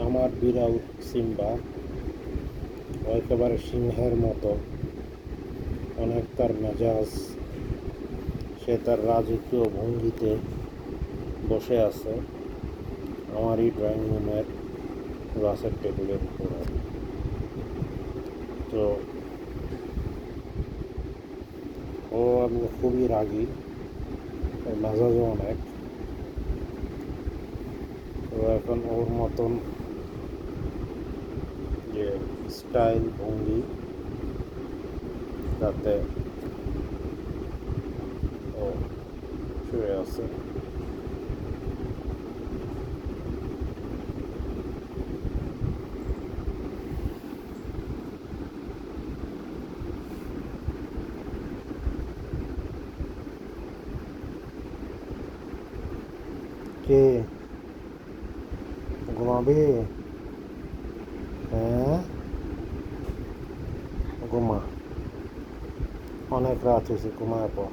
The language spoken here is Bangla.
আমার বিড়াল সিম্বা ও একেবারে সিংহের মতো, অনেক তার মেজাজ। সে তার রাজকীয় ভঙ্গিতে বসে আছে আমারই ড্রয়িং রুমের গ্লাসের টেবিলের উপরে। তো ও আমি খুবই রাগী, ওর মেজাজও অনেক। তো এখন ওর মতন যে স্টাইল ভঙ্গি, তাতে ও শুয়ে আছে। কে ঘুমাবে? হ্যাঁ, ঘুমা, অনেক রাত হয়েছে, ঘুমায় পর।